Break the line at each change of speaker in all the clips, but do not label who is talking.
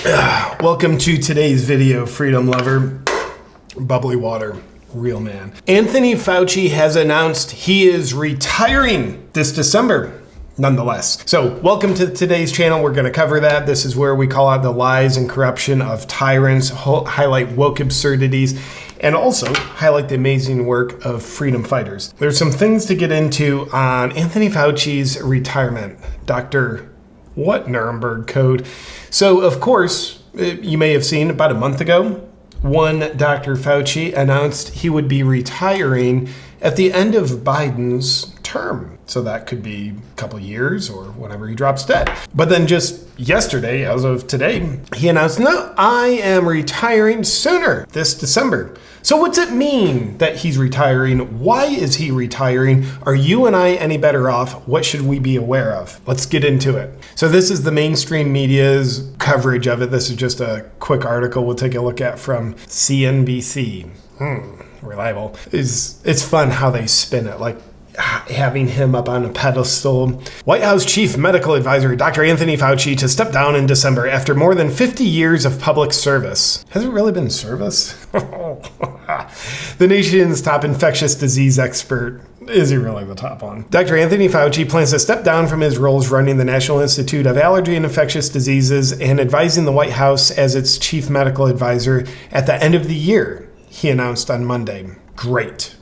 Welcome to today's video, freedom lover, bubbly water, real man. Anthony Fauci has announced he is retiring this December, nonetheless. So welcome to today's channel. We're going to cover that. This is where we call out the lies and corruption of tyrants, highlight woke absurdities, and also highlight the amazing work of freedom fighters. There's some things to get into on Anthony Fauci's retirement. Dr. What Nuremberg Code? So, of course, you may have seen about a month ago, one Dr. Fauci announced he would be retiring at the end of Biden's term. So that could be a couple years or whenever he drops dead. But then just yesterday, as of today, he announced, no, I am retiring sooner this December. So what's it mean that he's retiring? Why is he retiring? Are you and I any better off? What should we be aware of? Let's get into it. So this is the mainstream media's coverage of it. This is just a quick article we'll take a look at from CNBC. Reliable. It's fun how they spin it, like having him up on a pedestal. White House Chief Medical Advisor Dr. Anthony Fauci to step down in December after more than 50 years of public service. Has it really been service? The nation's top infectious disease expert. Is he really the top one? Dr. Anthony Fauci plans to step down from his roles running the National Institute of Allergy and Infectious Diseases and advising the White House as its chief medical advisor at the end of the year, he announced on Monday. Great.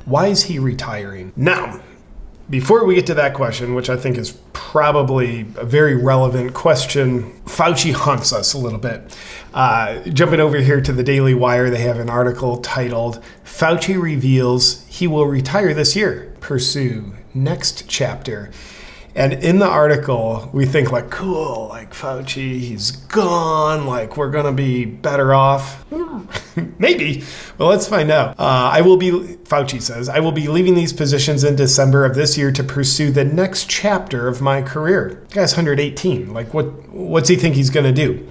Why is he retiring? Now, before we get to that question, which I think is probably a very relevant question, Fauci haunts us a little bit. Jumping over here to the Daily Wire, they have an article titled, Fauci reveals he will retire this year. Pursue next chapter. And in the article, we think like, cool, like Fauci, he's gone, like we're going to be better off. Maybe. Well, let's find out. Fauci says, I will be leaving these positions in December of this year to pursue the next chapter of my career. The guy's 118. Like what's he think he's going to do?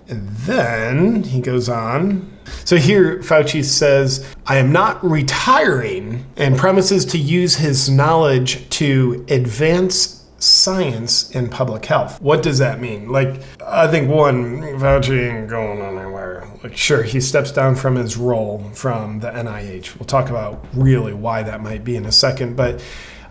And then he goes on. So here Fauci says, I am not retiring, and promises to use his knowledge to advance science and public health. What does that mean? Like, I think Fauci ain't going anywhere. Like, sure, he steps down from his role from the NIH. We'll talk about really why that might be in a second. But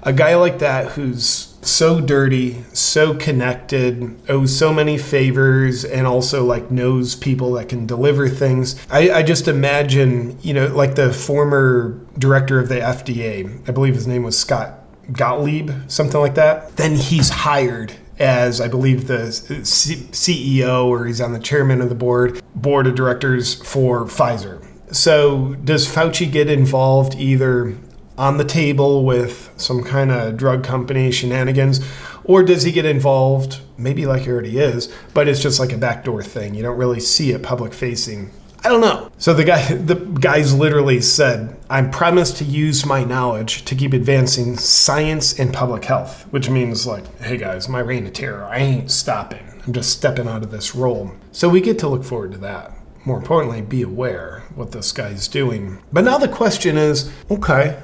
a guy like that who's so dirty, so connected, owes so many favors, and also like knows people that can deliver things. I just imagine, like the former director of the FDA, I believe his name was Scott Gottlieb, something like that. Then he's hired as, I believe, the CEO, or he's on the chairman of the board of directors for Pfizer. So does Fauci get involved either on the table with some kind of drug company shenanigans, or does he get involved, maybe like he already is, but it's just like a backdoor thing? You don't really see it public facing. I don't know. So the guys literally said, I promise to use my knowledge to keep advancing science and public health, which means like, hey guys, my reign of terror, I ain't stopping. I'm just stepping out of this role. So we get to look forward to that. More importantly, be aware what this guy's doing. But now the question is, okay,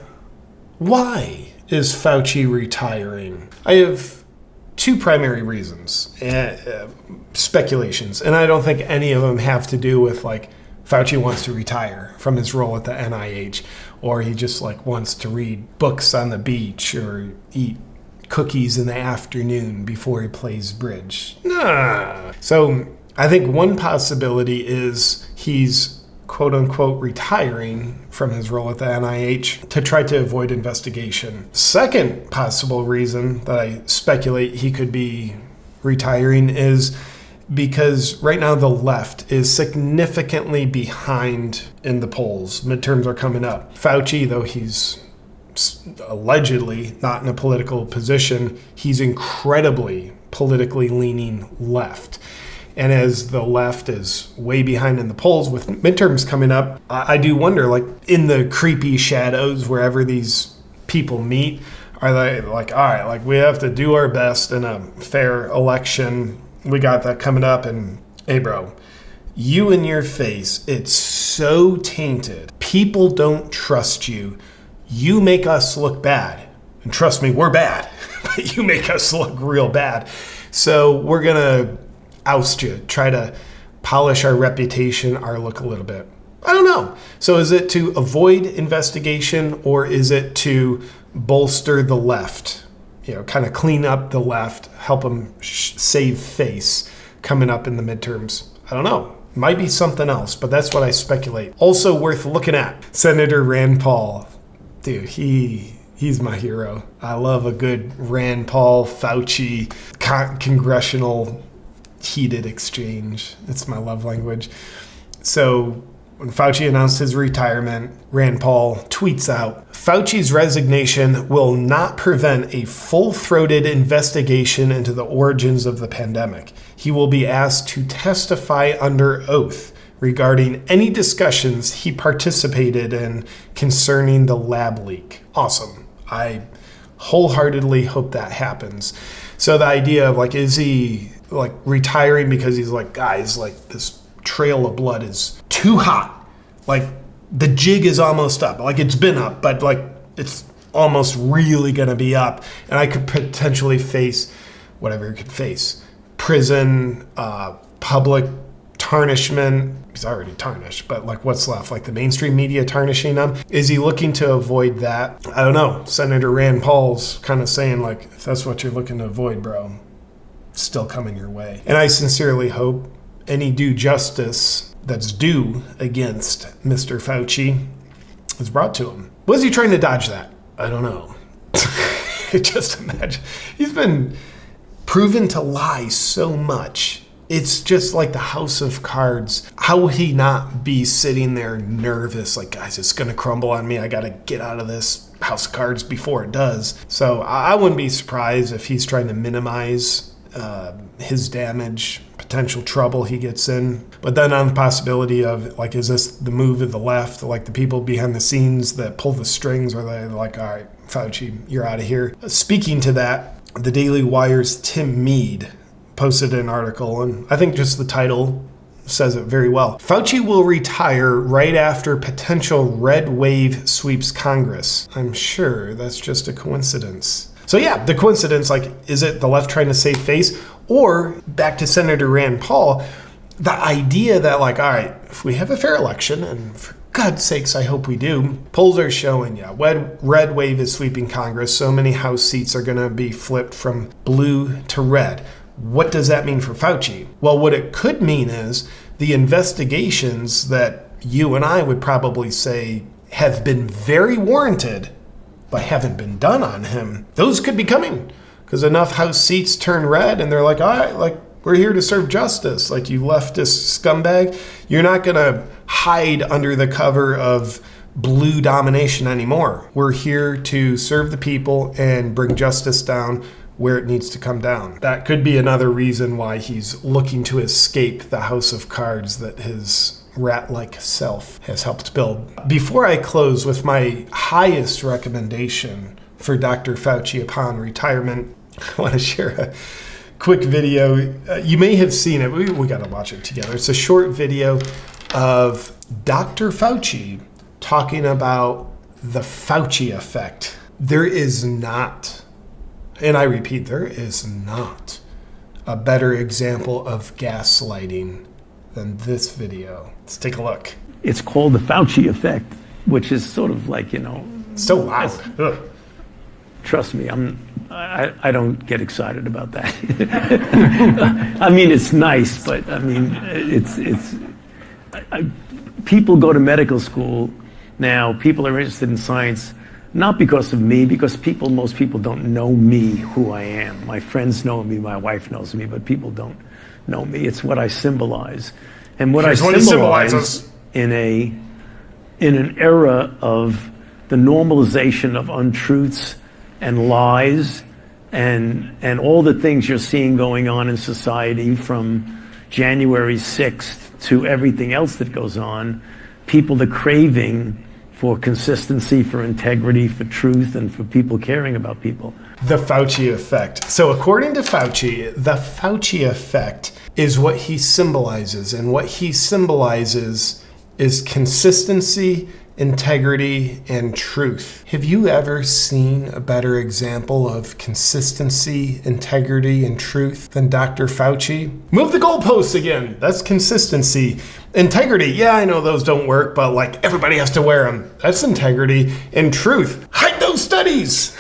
why is Fauci retiring? I have two primary reasons, speculations, and I don't think any of them have to do with like Fauci wants to retire from his role at the NIH, or he just like wants to read books on the beach or eat cookies in the afternoon before he plays bridge. Nah. So I think one possibility is he's quote unquote retiring from his role at the NIH to try to avoid investigation. Second possible reason that I speculate he could be retiring is because right now the left is significantly behind in the polls. Midterms are coming up. Fauci, though he's allegedly not in a political position, he's incredibly politically leaning left. And as the left is way behind in the polls with midterms coming up, I do wonder, like in the creepy shadows, wherever these people meet, are they like, all right, like we have to do our best in a fair election. We got that coming up, and hey bro, you and your face, it's so tainted. People don't trust you. You make us look bad. And trust me, we're bad, but you make us look real bad. So we're gonna oust you, try to polish our reputation, our look a little bit. I don't know. So is it to avoid investigation, or is it to bolster the left? Kind of clean up the left, help them save face coming up in the midterms. I don't know. Might be something else, but that's what I speculate. Also worth looking at, Senator Rand Paul. Dude, he's my hero. I love a good Rand Paul, Fauci, congressional heated exchange. It's my love language. So when Fauci announced his retirement, Rand Paul tweets out, Fauci's resignation will not prevent a full-throated investigation into the origins of the pandemic. He will be asked to testify under oath regarding any discussions he participated in concerning the lab leak. Awesome. I wholeheartedly hope that happens. So the idea of is he retiring because he's guys, this trail of blood is too hot. The jig is almost up. It's been up, but it's almost really going to be up. And I could potentially face whatever he could face. Prison, public tarnishment. He's already tarnished, but what's left? The mainstream media tarnishing him? Is he looking to avoid that? I don't know. Senator Rand Paul's kind of saying if that's what you're looking to avoid, bro, it's still coming your way. And I sincerely hope any due justice that's due against Mr. Fauci is brought to him. Was he trying to dodge that? I don't know. Just imagine. He's been proven to lie so much. It's just like the house of cards. How would he not be sitting there nervous? Guys, it's going to crumble on me. I got to get out of this house of cards before it does. So I wouldn't be surprised if he's trying to minimize his damage, potential trouble he gets in. But then on the possibility of is this the move of the left, the people behind the scenes that pull the strings, or they're all right, Fauci, you're out of here. Speaking to that, the Daily Wire's Tim Mead posted an article, and I think just the title says it very well. Fauci will retire right after potential red wave sweeps Congress. I'm sure that's just a coincidence. So yeah, the coincidence, is it the left trying to save face? Or back to Senator Rand Paul, the idea that all right, if we have a fair election, and for God's sakes, I hope we do, polls are showing, red wave is sweeping Congress. So many House seats are going to be flipped from blue to red. What does that mean for Fauci? Well, what it could mean is the investigations that you and I would probably say have been very warranted, but haven't been done on him, those could be coming. Because enough House seats turn red and they're all right, we're here to serve justice. You leftist scumbag, you're not going to hide under the cover of blue domination anymore. We're here to serve the people and bring justice down where it needs to come down. That could be another reason why he's looking to escape the house of cards that his rat-like self has helped build. Before I close with my highest recommendation for Dr. Fauci upon retirement, I want to share a quick video. You may have seen it. We got to watch it together. It's a short video of Dr. Fauci talking about the Fauci Effect. There is not, and I repeat, there is not a better example of gaslighting than this video. Let's take a look.
It's called the Fauci Effect, which is sort of
so loud.
Trust me, I don't get excited about that. I mean, it's nice, but I mean, people go to medical school now. People are interested in science, not because of me, because most people don't know me, who I am. My friends know me, my wife knows me, but people don't know me. It's what I symbolize. And what
Here's
I symbolize in an era of the normalization of untruths and lies and all the things you're seeing going on in society, from January 6th to everything else that goes on, people, the craving for consistency, for integrity, for truth, and for people caring about people.
The Fauci Effect. So according to Fauci, the Fauci Effect is what he symbolizes. And what he symbolizes is consistency integrity, and truth. Have you ever seen a better example of consistency, integrity, and truth than Dr. Fauci? Move the goalposts again. That's consistency. Integrity, yeah, I know those don't work, but like everybody has to wear them. That's integrity. And truth, hide those studies.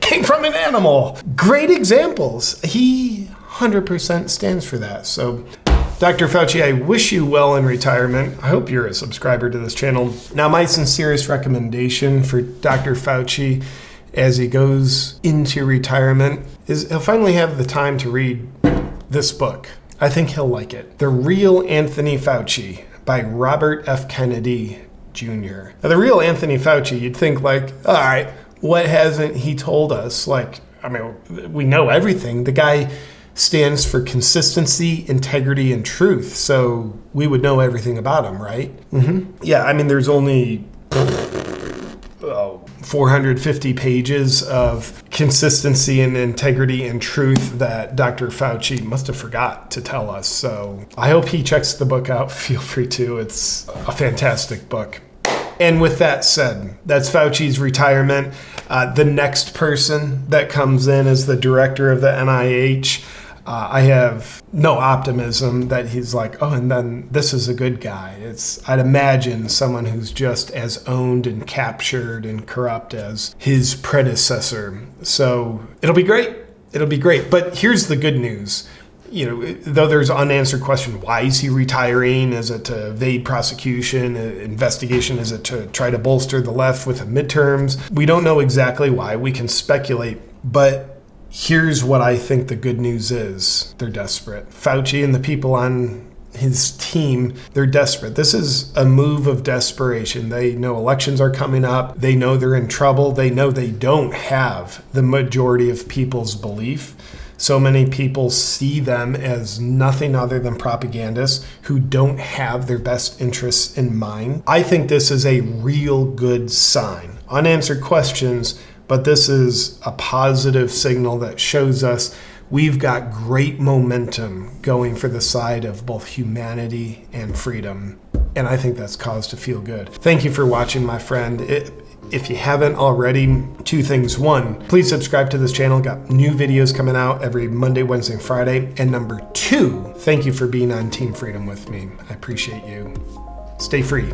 Came from an animal. Great examples. He 100% stands for that. So Dr. Fauci, I wish you well in retirement. I hope you're a subscriber to this channel. Now, my sincerest recommendation for Dr. Fauci as he goes into retirement is he'll finally have the time to read this book. I think he'll like it. The Real Anthony Fauci by Robert F. Kennedy Jr. Now, the real Anthony Fauci, you'd think like, all right, what hasn't he told us? Like, I mean, we know everything. The guy stands for consistency, integrity, and truth. So we would know everything about him, right? Yeah, I mean, there's only 450 pages of consistency and integrity and truth that Dr. Fauci must have forgot to tell us. So I hope he checks the book out. Feel free to. It's a fantastic book. And with that said, that's Fauci's retirement. The next person that comes in as the director of the NIH, I have no optimism that he's like, oh, and then this is a good guy. I'd imagine someone who's just as owned and captured and corrupt as his predecessor. So it'll be great. It'll be great. But here's the good news. You know, though there's an unanswered question, why is he retiring? Is it to evade prosecution, investigation? Is it to try to bolster the left with the midterms? We don't know exactly why. We can speculate, but here's what I think the good news is. They're desperate. Fauci and the people on his team, they're desperate. This is a move of desperation. They know elections are coming up. They know they're in trouble. They know they don't have the majority of people's belief. So many people see them as nothing other than propagandists who don't have their best interests in mind. I think this is a real good sign. Unanswered questions, but this is a positive signal that shows us we've got great momentum going for the side of both humanity and freedom. And I think that's cause to feel good. Thank you for watching, my friend. If you haven't already, two things. One, please subscribe to this channel. Got new videos coming out every Monday, Wednesday, and Friday. And number two, thank you for being on Team Freedom with me. I appreciate you. Stay free.